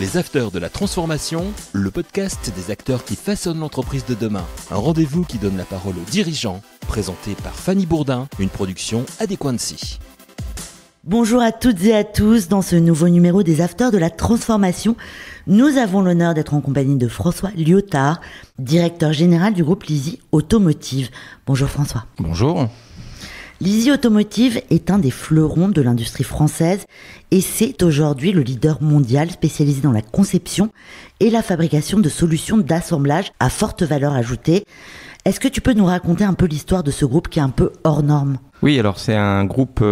Les Afters de la Transformation, le podcast des acteurs qui façonnent l'entreprise de demain. Un rendez-vous qui donne la parole aux dirigeants, présenté par Fanny Bourdin, une production Adéquancy. Bonjour à toutes et à tous, dans ce nouveau numéro des Afters de la Transformation, nous avons l'honneur d'être en compagnie de François Liotard, directeur général du groupe Lizzie Automotive. Bonjour François. Bonjour. Lizzie Automotive est un des fleurons de l'industrie française et c'est aujourd'hui le leader mondial spécialisé dans la conception et la fabrication de solutions d'assemblage à forte valeur ajoutée. Est-ce que tu peux nous raconter un peu l'histoire de ce groupe qui est un peu hors norme ? Oui, alors c'est un groupe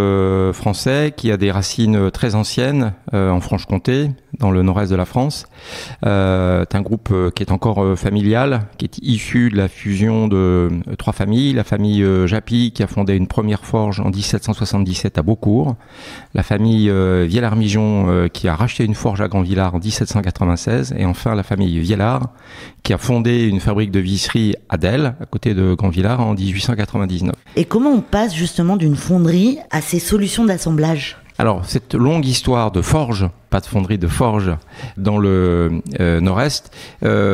français qui a des racines très anciennes en Franche-Comté, dans le nord-est de la France. C'est un groupe qui est encore familial, qui est issu de la fusion de trois familles. La famille Japy qui a fondé une première forge en 1777 à Beaucourt. La famille Viellard-Mijon qui a racheté une forge à Grand-Villard en 1796. Et enfin la famille Viellard qui a fondé une fabrique de visserie à Delle, à côté de Grand-Villard, en 1899. Et comment on passe justement d'une fonderie à ces solutions d'assemblage ? Alors, cette longue histoire de forge, pas de fonderie, de forge, dans le nord-est,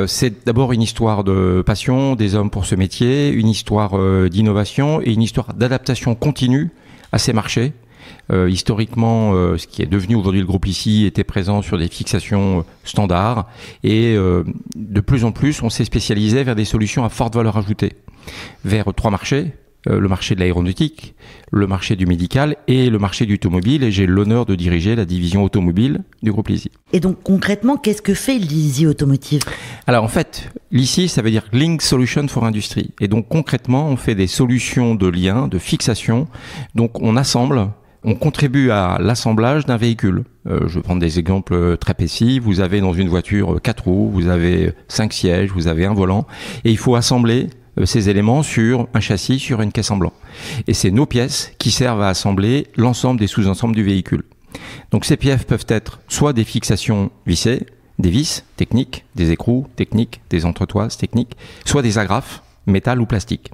c'est d'abord une histoire de passion des hommes pour ce métier, une histoire d'innovation et une histoire d'adaptation continue à ces marchés. Historiquement, ce qui est devenu aujourd'hui le groupe Lizzie était présent sur des fixations standards et de plus en plus, on s'est spécialisé vers des solutions à forte valeur ajoutée, vers trois marchés. Le marché de l'aéronautique, le marché du médical et le marché du automobile. Et j'ai l'honneur de diriger la division automobile du groupe Lizzie. Et donc concrètement, qu'est-ce que fait Lizzie Automotive ? Alors en fait, Lizzie, ça veut dire Link Solution for Industry. Et donc concrètement, on fait des solutions de lien, de fixation. Donc on assemble, on contribue à l'assemblage d'un véhicule. Je vais prendre des exemples très précis. Vous avez dans une voiture 4 roues, vous avez 5 sièges, vous avez un volant. Et il faut assembler ces éléments sur un châssis, sur une caisse en blanc. Et c'est nos pièces qui servent à assembler l'ensemble des sous-ensembles du véhicule. Donc ces pièces peuvent être soit des fixations vissées, des vis techniques, des écrous techniques, des entretoises techniques, soit des agrafes, métal ou plastique.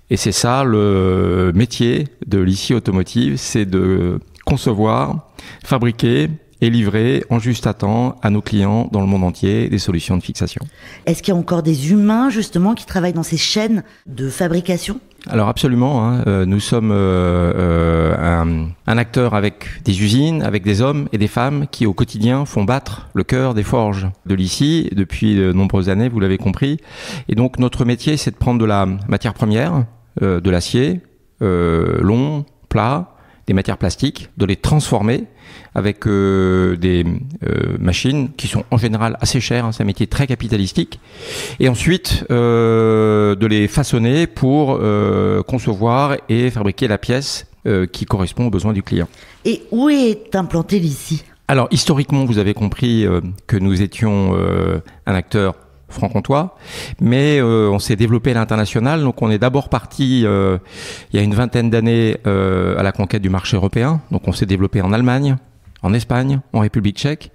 Et c'est ça le métier de Lizzie Automotive, c'est de concevoir, fabriquer et livrer en juste temps à nos clients dans le monde entier des solutions de fixation. Est-ce qu'il y a encore des humains justement qui travaillent dans ces chaînes de fabrication ? Alors absolument, nous sommes un acteur avec des usines, avec des hommes et des femmes qui au quotidien font battre le cœur des forges de Lizzie depuis de nombreuses années, vous l'avez compris. Et donc notre métier, c'est de prendre de la matière première, de l'acier, long, plat, des matières plastiques, de les transformer avec des machines qui sont en général assez chères, c'est un métier très capitalistique, et ensuite de les façonner pour concevoir et fabriquer la pièce qui correspond aux besoins du client. Et où est implanté Lizzie ? Alors historiquement, vous avez compris que nous étions un acteur franc-comtois, mais on s'est développé à l'international. Donc on est d'abord parti il y a une vingtaine d'années à la conquête du marché européen. Donc on s'est développé en Allemagne, en Espagne, en République tchèque,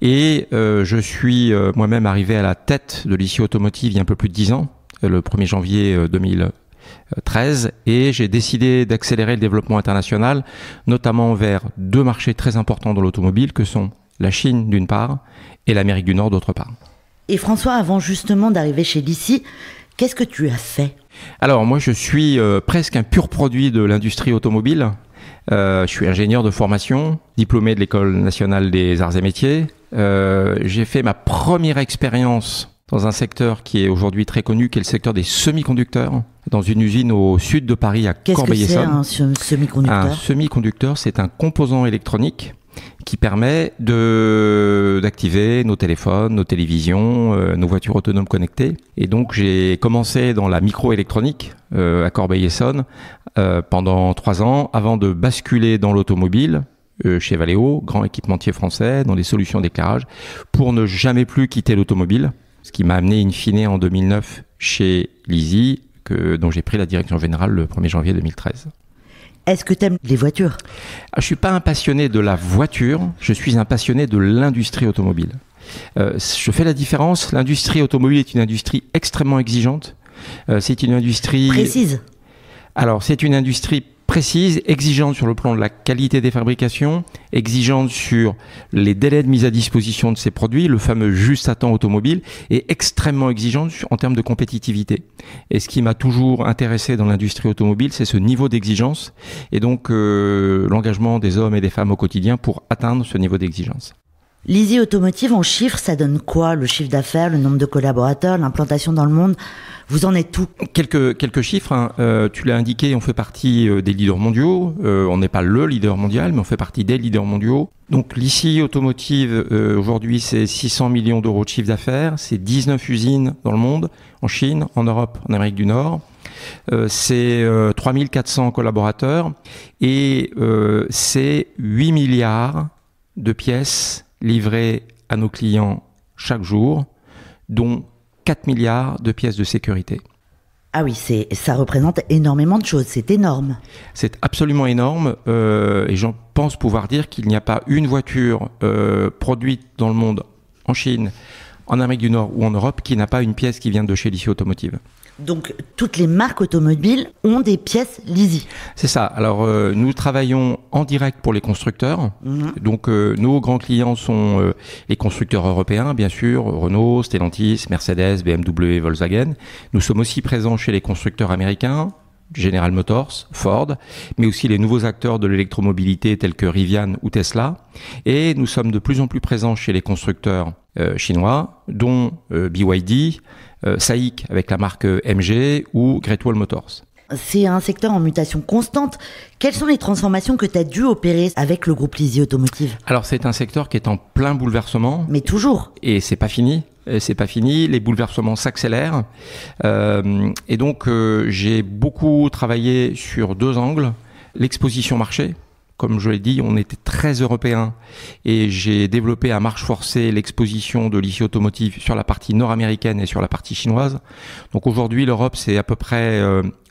et je suis moi-même arrivé à la tête de Lizzie Automotive il y a un peu plus de 10 ans, le 1er janvier 2013, et j'ai décidé d'accélérer le développement international, notamment vers deux marchés très importants dans l'automobile que sont la Chine d'une part et l'Amérique du Nord d'autre part. Et François, avant justement d'arriver chez Lizzie, qu'est-ce que tu as fait ? Alors moi je suis presque un pur produit de l'industrie automobile. Je suis ingénieur de formation, diplômé de l'École nationale des arts et métiers. J'ai fait ma première expérience dans un secteur qui est aujourd'hui très connu, qui est le secteur des semi-conducteurs, dans une usine au sud de Paris à Corbeil-Essonnes. Qu'est-ce que c'est un semi-conducteur ? Un semi-conducteur, c'est un composant électronique qui permet d'activer nos téléphones, nos télévisions, nos voitures autonomes connectées. Et donc j'ai commencé dans la microélectronique à Corbeil-Essonnes pendant 3 ans avant de basculer dans l'automobile chez Valeo, grand équipementier français, dans les solutions d'éclairage, pour ne jamais plus quitter l'automobile. Ce qui m'a amené in fine en 2009 chez Lizzie, dont j'ai pris la direction générale le 1er janvier 2013. Est-ce que tu aimes les voitures ? Je ne suis pas un passionné de la voiture, je suis un passionné de l'industrie automobile. Je fais la différence, l'industrie automobile est une industrie extrêmement exigeante. C'est une industrie... Précise. Alors, c'est une industrie précises, exigeantes sur le plan de la qualité des fabrications, exigeantes sur les délais de mise à disposition de ces produits, le fameux juste à temps automobile, et extrêmement exigeantes en termes de compétitivité. Et ce qui m'a toujours intéressé dans l'industrie automobile, c'est ce niveau d'exigence et donc l'engagement des hommes et des femmes au quotidien pour atteindre ce niveau d'exigence. Lizzie Automotive, en chiffres, ça donne quoi? Le chiffre d'affaires, le nombre de collaborateurs, l'implantation dans le monde? Vous en êtes où? Quelques chiffres, hein. Tu l'as indiqué, on fait partie des leaders mondiaux. On n'est pas le leader mondial, mais on fait partie des leaders mondiaux. Donc Lizzie Automotive, aujourd'hui, c'est 600 millions d'euros de chiffre d'affaires. C'est 19 usines dans le monde, en Chine, en Europe, en Amérique du Nord. C'est 3400 collaborateurs et c'est 8 milliards de pièces livrées à nos clients chaque jour, dont 4 milliards de pièces de sécurité. Ah oui, ça représente énormément de choses, c'est énorme. C'est absolument énorme et j'en pense pouvoir dire qu'il n'y a pas une voiture produite dans le monde, en Chine, en Amérique du Nord ou en Europe, qui n'a pas une pièce qui vient de chez Lizzie Automotive. Donc, toutes les marques automobiles ont des pièces Lizzie. C'est ça. Alors, nous travaillons en direct pour les constructeurs. Donc, nos grands clients sont les constructeurs européens, bien sûr, Renault, Stellantis, Mercedes, BMW, Volkswagen. Nous sommes aussi présents chez les constructeurs américains, General Motors, Ford, mais aussi les nouveaux acteurs de l'électromobilité tels que Rivian ou Tesla. Et nous sommes de plus en plus présents chez les constructeurs chinois, dont BYD, SAIC avec la marque MG ou Great Wall Motors. C'est un secteur en mutation constante. Quelles sont les transformations que tu as dû opérer avec le groupe Lizzie Automotive? Alors c'est un secteur qui est en plein bouleversement. Mais toujours. Et c'est pas fini. Les bouleversements s'accélèrent. Et donc j'ai beaucoup travaillé sur deux angles. L'exposition marché. Comme je l'ai dit, on était très européen et j'ai développé à marche forcée l'exposition de Lizzie Automotive sur la partie nord-américaine et sur la partie chinoise. Donc aujourd'hui, l'Europe, c'est à peu près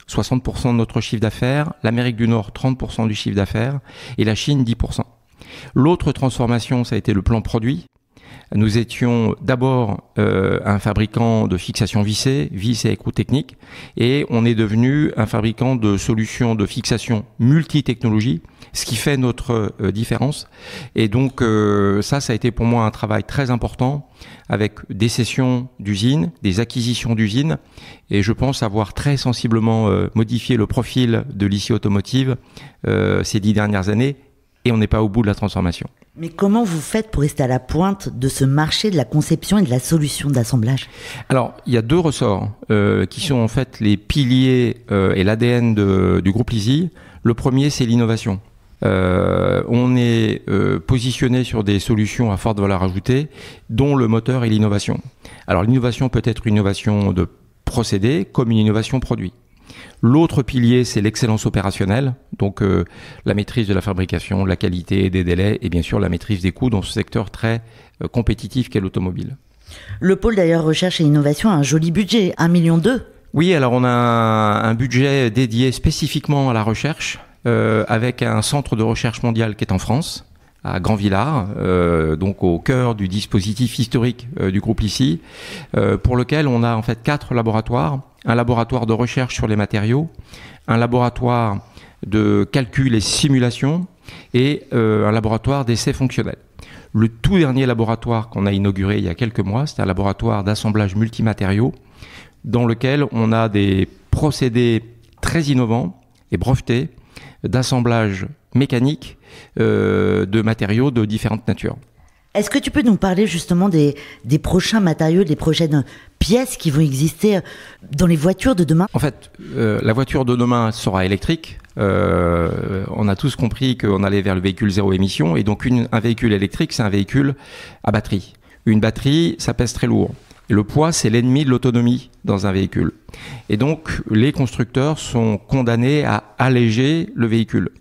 60% de notre chiffre d'affaires, l'Amérique du Nord, 30% du chiffre d'affaires et la Chine, 10%. L'autre transformation, ça a été le plan produit. Nous étions d'abord un fabricant de fixation vissée, vis et écrou technique, et on est devenu un fabricant de solutions de fixation multi-technologie, ce qui fait notre différence. Et donc ça a été pour moi un travail très important, avec des cessions d'usines, des acquisitions d'usines, et je pense avoir très sensiblement modifié le profil de Lizzie Automotive ces 10 dernières années, et on n'est pas au bout de la transformation. Mais comment vous faites pour rester à la pointe de ce marché de la conception et de la solution d'assemblage? Alors, il y a deux ressorts qui sont en fait les piliers et l'ADN du groupe Lizzie. Le premier, c'est l'innovation. On est positionné sur des solutions à forte valeur ajoutée, dont le moteur est l'innovation. Alors, l'innovation peut être une innovation de procédé comme une innovation produit. L'autre pilier, c'est l'excellence opérationnelle, donc la maîtrise de la fabrication, de la qualité, des délais et bien sûr la maîtrise des coûts dans ce secteur très compétitif qu'est l'automobile. Le pôle d'ailleurs recherche et innovation a un joli budget, 1,2 million. Oui, alors on a un budget dédié spécifiquement à la recherche avec un centre de recherche mondial qui est en France, à Grand-Villard, donc au cœur du dispositif historique du groupe Lizzie, pour lequel on a en fait 4 laboratoires. Un laboratoire de recherche sur les matériaux, un laboratoire de calcul et simulation et un laboratoire d'essais fonctionnels. Le tout dernier laboratoire qu'on a inauguré il y a quelques mois, c'est un laboratoire d'assemblage multimatériaux dans lequel on a des procédés très innovants et brevetés d'assemblage mécanique de matériaux de différentes natures. Est-ce que tu peux nous parler justement des prochains matériaux, des prochaines pièces qui vont exister dans les voitures de demain? En fait, la voiture de demain sera électrique. On a tous compris qu'on allait vers le véhicule zéro émission. Et donc, un véhicule électrique, c'est un véhicule à batterie. Une batterie, ça pèse très lourd. Et le poids, c'est l'ennemi de l'autonomie dans un véhicule. Et donc, les constructeurs sont condamnés à alléger le véhicule.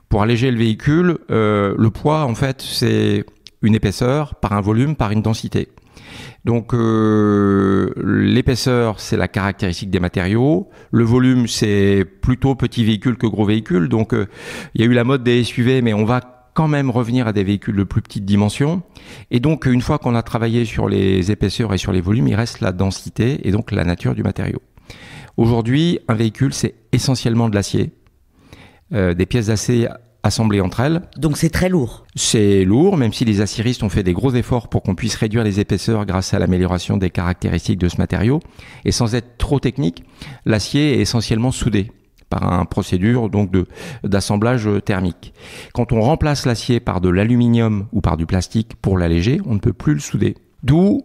Pour alléger le véhicule, le poids, en fait, c'est une épaisseur par un volume, par une densité. Donc l'épaisseur, c'est la caractéristique des matériaux. Le volume, c'est plutôt petit véhicule que gros véhicule. Donc il y a eu la mode des SUV, mais on va quand même revenir à des véhicules de plus petite dimension. Et donc une fois qu'on a travaillé sur les épaisseurs et sur les volumes, il reste la densité et donc la nature du matériau. Aujourd'hui, un véhicule, c'est essentiellement de l'acier. des pièces d'acier assemblées entre elles. Donc c'est très lourd. C'est lourd, même si les aciéristes ont fait des gros efforts pour qu'on puisse réduire les épaisseurs grâce à l'amélioration des caractéristiques de ce matériau. Et sans être trop technique, l'acier est essentiellement soudé par une procédure donc d'assemblage thermique. Quand on remplace l'acier par de l'aluminium ou par du plastique pour l'alléger, on ne peut plus le souder. D'où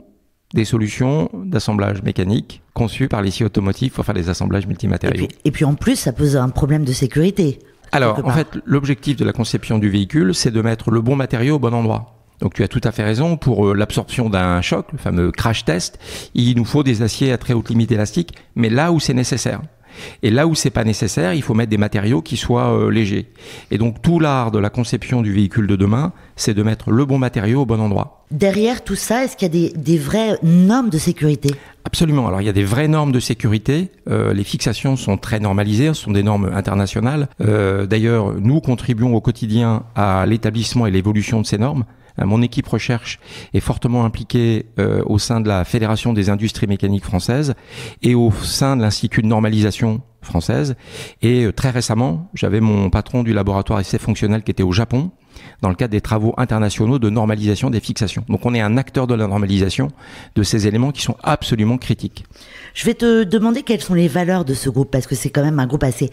des solutions d'assemblage mécanique conçues par les scies automotives pour faire des assemblages multimatériaux. Et puis en plus, ça pose un problème de sécurité. Alors, en fait, l'objectif de la conception du véhicule, c'est de mettre le bon matériau au bon endroit. Donc tu as tout à fait raison, pour l'absorption d'un choc, le fameux crash test, il nous faut des aciers à très haute limite élastique, mais là où c'est nécessaire. Et là où c'est pas nécessaire, il faut mettre des matériaux qui soient légers. Et donc tout l'art de la conception du véhicule de demain, c'est de mettre le bon matériau au bon endroit. Derrière tout ça, est-ce qu'il y a des vraies normes de sécurité ? Absolument. Alors il y a des vraies normes de sécurité. Les fixations sont très normalisées, ce sont des normes internationales. D'ailleurs, nous contribuons au quotidien à l'établissement et l'évolution de ces normes. Mon équipe recherche est fortement impliquée au sein de la Fédération des industries mécaniques françaises et au sein de l'Institut de normalisation française. Et très récemment, j'avais mon patron du laboratoire essai fonctionnel qui était au Japon dans le cadre des travaux internationaux de normalisation des fixations. Donc on est un acteur de la normalisation de ces éléments qui sont absolument critiques. Je vais te demander quelles sont les valeurs de ce groupe, parce que c'est quand même un groupe assez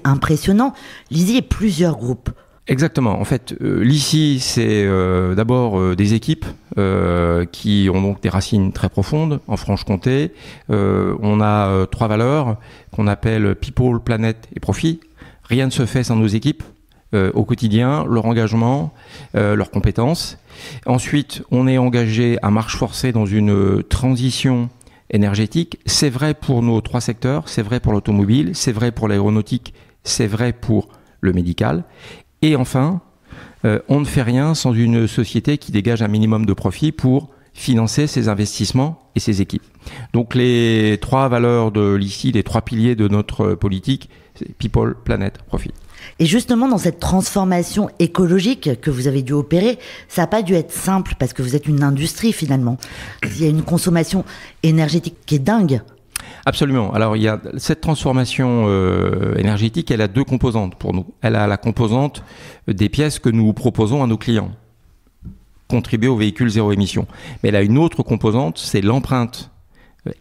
impressionnant. Lizzie est plusieurs groupes. Exactement. En fait, l'ICI, c'est d'abord des équipes qui ont donc des racines très profondes en Franche-Comté. On a 3 valeurs qu'on appelle People, Planète et Profit. Rien ne se fait sans nos équipes au quotidien, leur engagement, leurs compétences. Ensuite, on est engagé à marche forcée dans une transition énergétique. C'est vrai pour nos 3 secteurs, c'est vrai pour l'automobile, c'est vrai pour l'aéronautique, c'est vrai pour le médical. Et enfin, on ne fait rien sans une société qui dégage un minimum de profit pour financer ses investissements et ses équipes. Donc les 3 valeurs de l'ICI, les 3 piliers de notre politique, c'est People, Planet, Profit. Et justement, dans cette transformation écologique que vous avez dû opérer, ça n'a pas dû être simple parce que vous êtes une industrie finalement. Il y a une consommation énergétique qui est dingue. Absolument. Alors il y a cette transformation énergétique, elle a 2 composantes pour nous. Elle a la composante des pièces que nous proposons à nos clients, contribuer aux véhicules zéro émission. Mais elle a une autre composante, c'est l'empreinte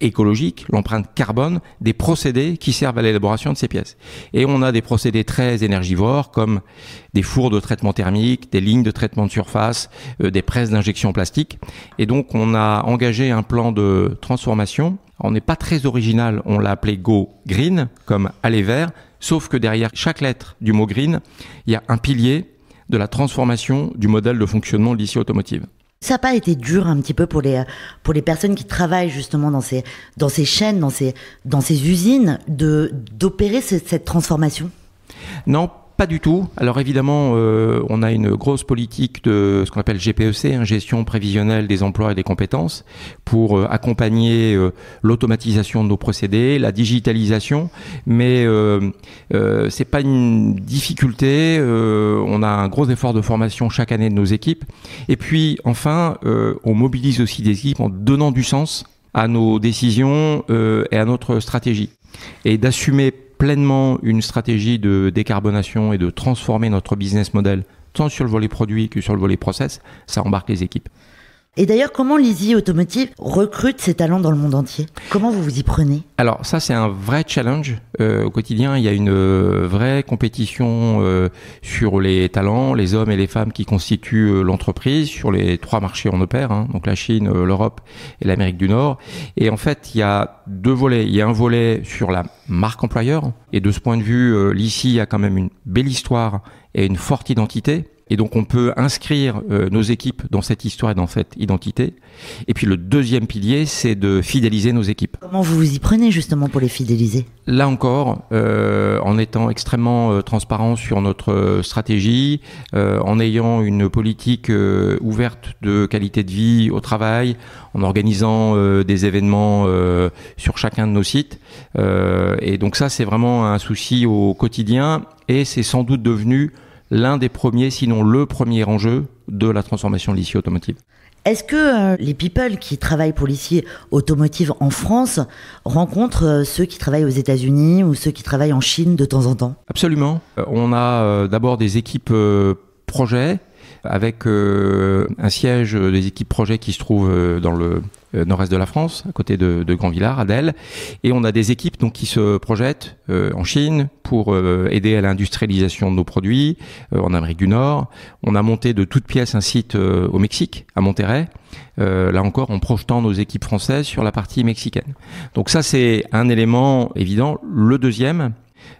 écologique, l'empreinte carbone des procédés qui servent à l'élaboration de ces pièces. Et on a des procédés très énergivores comme des fours de traitement thermique, des lignes de traitement de surface, des presses d'injection plastique. Et donc on a engagé un plan de transformation. On n'est pas très original, on l'a appelé Go Green, comme aller vert, sauf que derrière chaque lettre du mot green, il y a un pilier de la transformation du modèle de fonctionnement de l'ICI automotive. Ça n'a pas été dur un petit peu pour les personnes qui travaillent justement dans ces chaînes, dans ces usines, d'opérer cette transformation ? Non, pas du tout. Alors évidemment, on a une grosse politique de ce qu'on appelle GPEC, gestion prévisionnelle des emplois et des compétences, pour accompagner l'automatisation de nos procédés, la digitalisation. Mais c'est pas une difficulté. On a un gros effort de formation chaque année de nos équipes. Et puis enfin, on mobilise aussi des équipes en donnant du sens à nos décisions et à notre stratégie. Et d'assumer pleinement une stratégie de décarbonation et de transformer notre business model tant sur le volet produit que sur le volet process, ça embarque les équipes. Et d'ailleurs, comment l'ICI Automotive recrute ses talents dans le monde entier ? Comment vous vous y prenez ? Alors ça, c'est un vrai challenge au quotidien. Il y a une vraie compétition sur les talents, les hommes et les femmes qui constituent l'entreprise, sur les 3 marchés on opère, donc la Chine, l'Europe et l'Amérique du Nord. Et en fait, il y a 2 volets. Il y a un volet sur la marque employeur. Et de ce point de vue, l'ICI a quand même une belle histoire et une forte identité. Et donc on peut inscrire nos équipes dans cette histoire et dans cette identité. Et puis le deuxième pilier, c'est de fidéliser nos équipes. Comment vous vous y prenez justement pour les fidéliser ? Là encore, en étant extrêmement transparent sur notre stratégie, en ayant une politique ouverte de qualité de vie au travail, en organisant des événements sur chacun de nos sites. Et donc ça, c'est vraiment un souci au quotidien et c'est sans doute devenu l'un des premiers, sinon le premier enjeu de la transformation de l'ICI automotive. Est-ce que les people qui travaillent pour l'ICI Automotive en France rencontrent ceux qui travaillent aux États-Unis ou ceux qui travaillent en Chine de temps en temps? Absolument. On a d'abord des équipes projets avec un siège des équipes projets qui se trouve dans le nord-est de la France, à côté de Grandvillars, à Delle. Et on a des équipes donc qui se projettent en Chine pour aider à l'industrialisation de nos produits, en Amérique du Nord. On a monté de toutes pièces un site au Mexique, à Monterrey, là encore en projetant nos équipes françaises sur la partie mexicaine. Donc ça, c'est un élément évident. Le deuxième,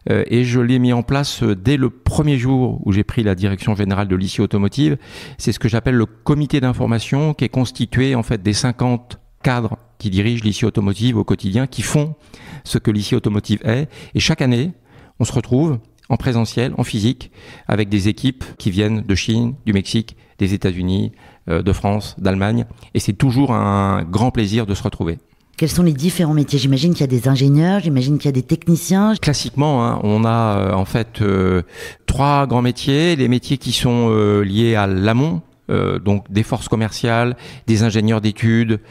et je l'ai mis en place dès le premier jour où j'ai pris la direction générale de l'ICI Automotive. C'est ce que j'appelle le comité d'information, qui est constitué en fait des 50 cadres qui dirigent l'ICI Automotive au quotidien, qui font ce que l'ICI Automotive est. Et chaque année, on se retrouve en présentiel, en physique, avec des équipes qui viennent de Chine, du Mexique, des États-Unis, de France, d'Allemagne. Et c'est toujours un grand plaisir de se retrouver. Quels sont les différents métiers? J'imagine qu'il y a des ingénieurs, j'imagine qu'il y a des techniciens. Classiquement, on a en fait 3 grands métiers. Les métiers qui sont liés à l'amont, donc des forces commerciales, des ingénieurs d'études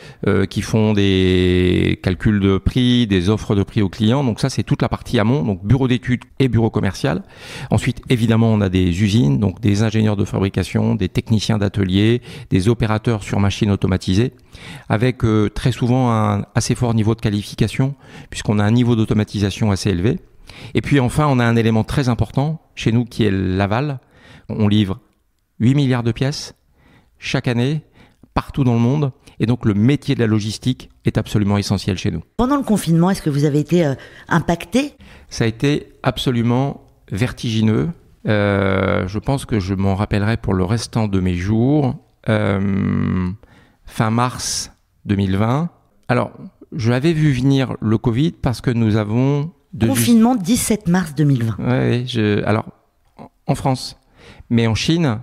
qui font des calculs de prix, des offres de prix aux clients. Donc ça, c'est toute la partie amont, donc bureau d'études et bureau commercial. Ensuite, évidemment, on a des usines, donc des ingénieurs de fabrication, des techniciens d'atelier, des opérateurs sur machines automatisées, avec très souvent un assez fort niveau de qualification, puisqu'on a un niveau d'automatisation assez élevé. Et puis enfin, on a un élément très important chez nous qui est l'aval. On livre 8 milliards de pièces chaque année, partout dans le monde. Et donc, le métier de la logistique est absolument essentiel chez nous. Pendant le confinement, est-ce que vous avez été impacté? Ça a été absolument vertigineux. Je pense que je m'en rappellerai pour le restant de mes jours. Fin mars 2020. Alors, je l'avais vu venir le Covid parce que nous avons... Confinement 17 mars 2020. Oui, alors, en France. Mais en Chine...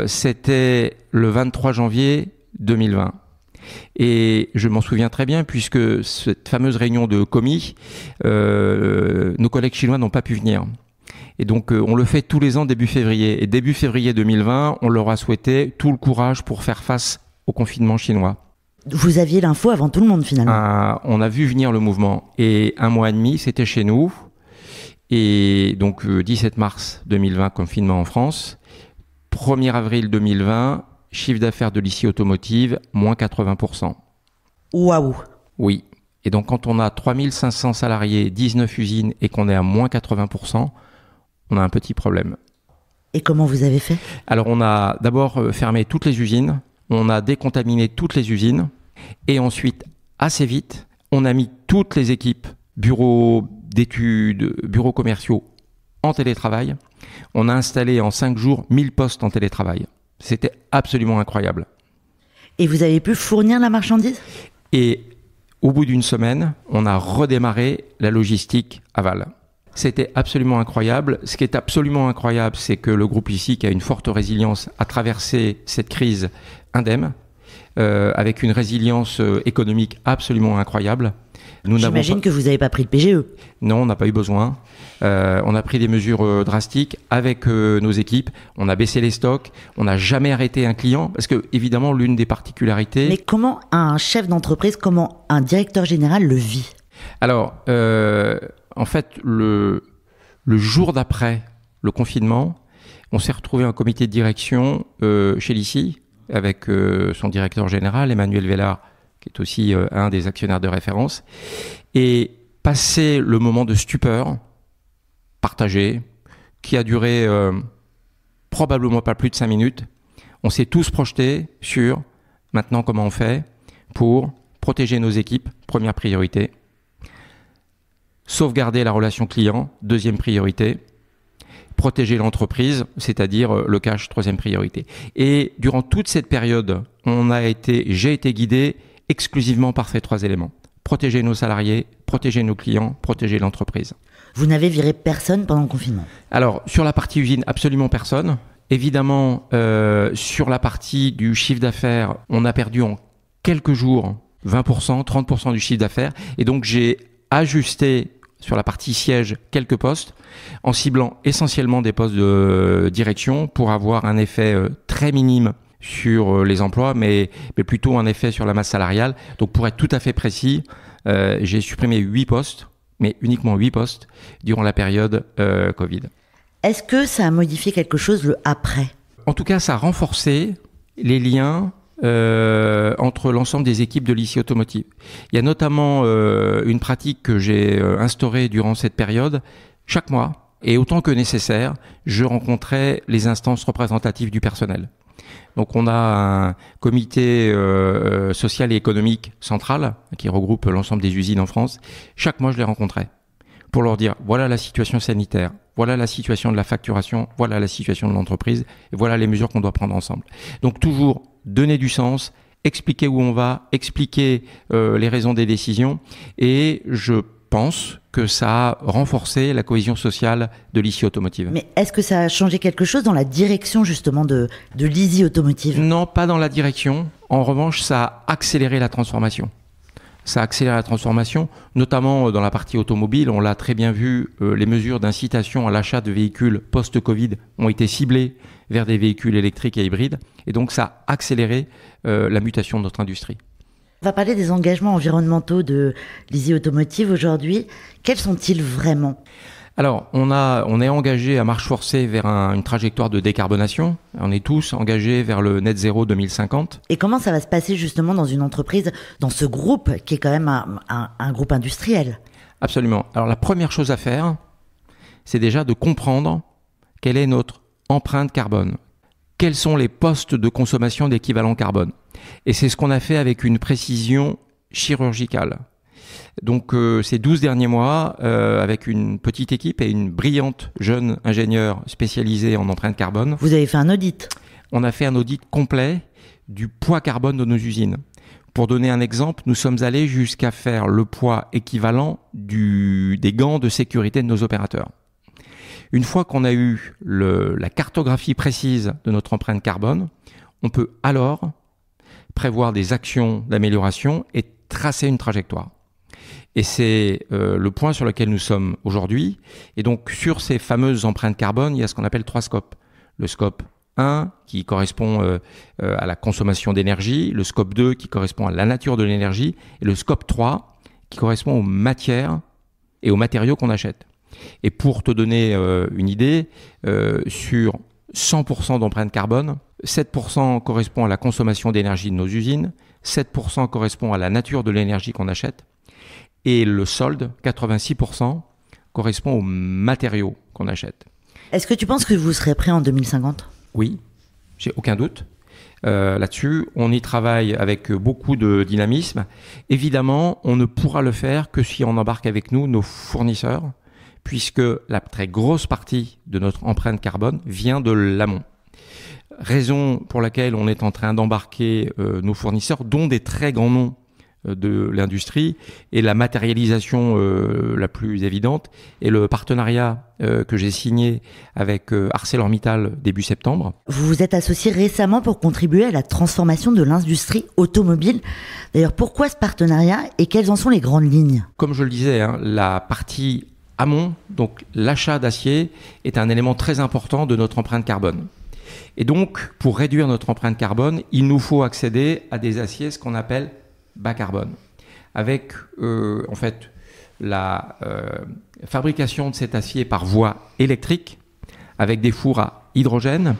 c'était le 23 janvier 2020. Et je m'en souviens très bien puisque cette fameuse réunion de commis, nos collègues chinois n'ont pas pu venir. Et donc on le fait tous les ans début février. Et début février 2020, on leur a souhaité tout le courage pour faire face au confinement chinois. Vous aviez l'info avant tout le monde finalement. On a vu venir le mouvement. Et 1 mois et demi, c'était chez nous. Et donc 17 mars 2020, confinement en France. 1er avril 2020, chiffre d'affaires de l'ICI Automotive, moins 80%. Waouh! Oui. Et donc, quand on a 3500 salariés, 19 usines et qu'on est à moins 80%, on a un petit problème. Et comment vous avez fait? Alors, on a d'abord fermé toutes les usines, on a décontaminé toutes les usines et ensuite, assez vite, on a mis toutes les équipes, bureaux d'études, bureaux commerciaux, en télétravail. On a installé en 5 jours 1000 postes en télétravail. C'était absolument incroyable. Et vous avez pu fournir la marchandise? Et au bout d'une semaine, on a redémarré la logistique aval. C'était absolument incroyable. Ce qui est absolument incroyable, c'est que le groupe ICI, qui a une forte résilience, a traversé cette crise indemne, avec une résilience économique absolument incroyable. J'imagine que vous n'avez pas pris le PGE. Non, on n'a pas eu besoin. On a pris des mesures drastiques avec nos équipes. On a baissé les stocks. On n'a jamais arrêté un client parce que, évidemment, l'une des particularités... Mais comment un chef d'entreprise, comment un directeur général le vit? Alors, en fait, le jour d'après le confinement, on s'est retrouvé en comité de direction chez l'ICI avec son directeur général, Emmanuel Vellard, qui est aussi un des actionnaires de référence. Et passé le moment de stupeur partagé, qui a duré probablement pas plus de 5 minutes, on s'est tous projetés sur maintenant comment on fait pour protéger nos équipes, première priorité. Sauvegarder la relation client, deuxième priorité. Protéger l'entreprise, c'est-à-dire le cash, troisième priorité. Et durant toute cette période, j'ai été guidé exclusivement par ces 3 éléments. Protéger nos salariés, protéger nos clients, protéger l'entreprise. Vous n'avez viré personne pendant le confinement? Alors, sur la partie usine, absolument personne. Évidemment, sur la partie du chiffre d'affaires, on a perdu en quelques jours 20%, 30% du chiffre d'affaires. Et donc, j'ai ajusté sur la partie siège quelques postes en ciblant essentiellement des postes de direction pour avoir un effet très minime sur les emplois, mais plutôt un effet sur la masse salariale. Donc pour être tout à fait précis, j'ai supprimé 8 postes, mais uniquement 8 postes, durant la période Covid. Est-ce que ça a modifié quelque chose le après ? En tout cas, ça a renforcé les liens entre l'ensemble des équipes de l'ICI Automotive. Il y a notamment une pratique que j'ai instaurée durant cette période. Chaque mois, et autant que nécessaire, je rencontrais les instances représentatives du personnel. Donc on a un comité social et économique central qui regroupe l'ensemble des usines en France. Chaque mois, je les rencontrais pour leur dire voilà la situation sanitaire, voilà la situation de la facturation, voilà la situation de l'entreprise, et voilà les mesures qu'on doit prendre ensemble. Donc toujours donner du sens, expliquer où on va, expliquer les raisons des décisions, et je pense que ça a renforcé la cohésion sociale de l'ICI Automotive. Mais est-ce que ça a changé quelque chose dans la direction justement de l'ICI Automotive ? Non, pas dans la direction. En revanche, ça a accéléré la transformation. Ça a accéléré la transformation, notamment dans la partie automobile. On l'a très bien vu, les mesures d'incitation à l'achat de véhicules post-Covid ont été ciblées vers des véhicules électriques et hybrides. Et donc, ça a accéléré la mutation de notre industrie. On va parler des engagements environnementaux de l'ICI Automotive aujourd'hui. Quels sont-ils vraiment ? Alors, on est engagé à marche forcée vers une trajectoire de décarbonation. On est tous engagés vers le net zéro 2050. Et comment ça va se passer justement dans une entreprise, dans ce groupe qui est quand même un groupe industriel ? Absolument. Alors, la première chose à faire, c'est déjà de comprendre quelle est notre empreinte carbone. Quels sont les postes de consommation d'équivalent carbone ? Et c'est ce qu'on a fait avec une précision chirurgicale. Donc ces 12 derniers mois, avec une petite équipe et une brillante jeune ingénieure spécialisée en empreinte carbone. Vous avez fait un audit ? On a fait un audit complet du poids carbone de nos usines. Pour donner un exemple, nous sommes allés jusqu'à faire le poids équivalent des gants de sécurité de nos opérateurs. Une fois qu'on a eu la cartographie précise de notre empreinte carbone, on peut alors prévoir des actions d'amélioration et tracer une trajectoire. Et c'est le point sur lequel nous sommes aujourd'hui. Et donc, sur ces fameuses empreintes carbone, il y a ce qu'on appelle 3 scopes. Le scope 1 qui correspond à la consommation d'énergie, le scope 2 qui correspond à la nature de l'énergie, et le scope 3 qui correspond aux matières et aux matériaux qu'on achète. Et pour te donner une idée, sur 100% d'empreinte carbone, 7% correspond à la consommation d'énergie de nos usines, 7% correspond à la nature de l'énergie qu'on achète, et le solde, 86%, correspond aux matériaux qu'on achète. Est-ce que tu penses que vous serez prêt en 2050 ? Oui, j'ai aucun doute. Là-dessus, on y travaille avec beaucoup de dynamisme. Évidemment, on ne pourra le faire que si on embarque avec nous nos fournisseurs, puisque la très grosse partie de notre empreinte carbone vient de l'amont. Raison pour laquelle on est en train d'embarquer nos fournisseurs, dont des très grands noms de l'industrie, et la matérialisation la plus évidente est le partenariat que j'ai signé avec ArcelorMittal début septembre. Vous vous êtes associé récemment pour contribuer à la transformation de l'industrie automobile. D'ailleurs, pourquoi ce partenariat et quelles en sont les grandes lignes ? Comme je le disais, la partie amont, donc l'achat d'acier, est un élément très important de notre empreinte carbone. Et donc, pour réduire notre empreinte carbone, il nous faut accéder à des aciers, ce qu'on appelle bas carbone, avec en fait la fabrication de cet acier par voie électrique, avec des fours à hydrogène.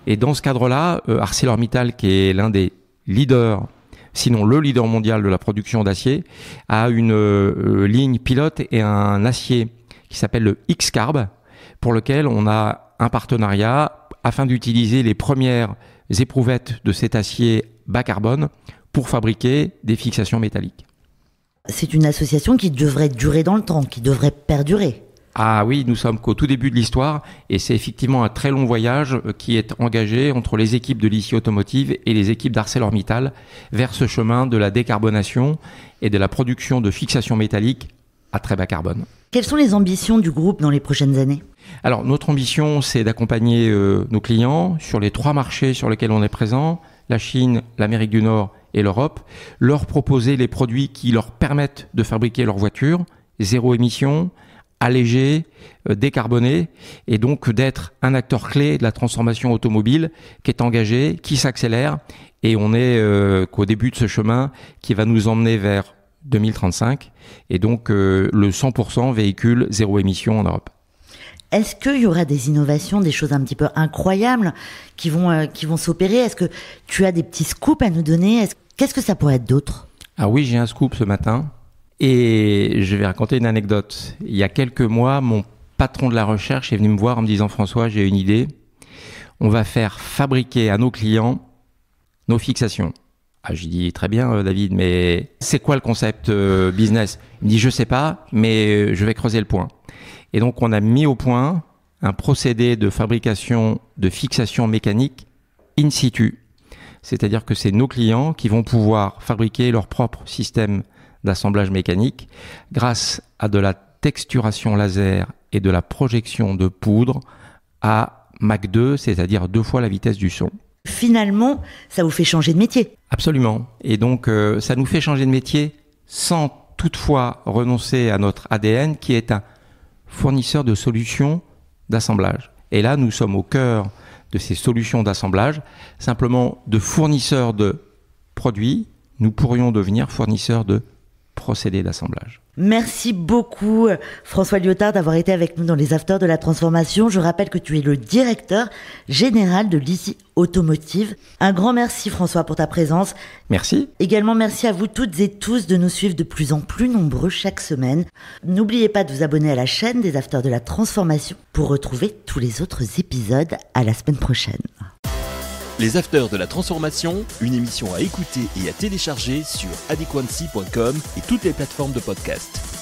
Et dans ce cadre-là, ArcelorMittal, qui est l'un des leaders, sinon le leader mondial de la production d'acier, a une ligne pilote et un acier qui s'appelle le X-Carb, pour lequel on a un partenariat afin d'utiliser les premières éprouvettes de cet acier bas carbone pour fabriquer des fixations métalliques. C'est une association qui devrait durer dans le temps, qui devrait perdurer. Ah oui, nous sommes qu'au tout début de l'histoire et c'est effectivement un très long voyage qui est engagé entre les équipes de l'ICI Automotive et les équipes d'ArcelorMittal vers ce chemin de la décarbonation et de la production de fixations métalliques à très bas carbone. Quelles sont les ambitions du groupe dans les prochaines années ? Alors, notre ambition, c'est d'accompagner nos clients sur les 3 marchés sur lesquels on est présent, la Chine, l'Amérique du Nord et l'Europe, leur proposer les produits qui leur permettent de fabriquer leurs voitures, zéro émission, allégé, décarboné, et donc d'être un acteur clé de la transformation automobile qui est engagé, qui s'accélère, et on est qu'au début de ce chemin qui va nous emmener vers 2035, et donc le 100% véhicule zéro émission en Europe. Est-ce qu'il y aura des innovations, des choses un petit peu incroyables qui vont s'opérer? Est-ce que tu as des petits scoops à nous donner? Qu'est-ce que ça pourrait être d'autre? Ah oui, j'ai un scoop ce matin et je vais raconter une anecdote. Il y a quelques mois, mon patron de la recherche est venu me voir en me disant « François, j'ai une idée. On va faire fabriquer à nos clients nos fixations. » Ah, j'ai dit « Très bien David, mais c'est quoi le concept business ?» Il me dit « Je sais pas, mais je vais creuser le point. » Et donc, on a mis au point un procédé de fabrication de fixation mécanique in situ. C'est-à-dire que c'est nos clients qui vont pouvoir fabriquer leur propre système d'assemblage mécanique grâce à de la texturation laser et de la projection de poudre à Mach 2, c'est-à-dire 2 fois la vitesse du son. Finalement, ça vous fait changer de métier. Absolument. Et donc, ça nous fait changer de métier sans toutefois renoncer à notre ADN qui est un fournisseur de solutions d'assemblage. Et là, nous sommes au cœur de ces solutions d'assemblage. Simplement, de fournisseurs de produits, nous pourrions devenir fournisseurs de procédés d'assemblage. Merci beaucoup François Liotard d'avoir été avec nous dans les Afters de la Transformation. Je rappelle que tu es le directeur général de Lisi Automotive. Un grand merci François pour ta présence. Merci. Également merci à vous toutes et tous de nous suivre de plus en plus nombreux chaque semaine. N'oubliez pas de vous abonner à la chaîne des Afters de la Transformation pour retrouver tous les autres épisodes. À la semaine prochaine. Les Afters de la Transformation, une émission à écouter et à télécharger sur adequancy.com et toutes les plateformes de podcast.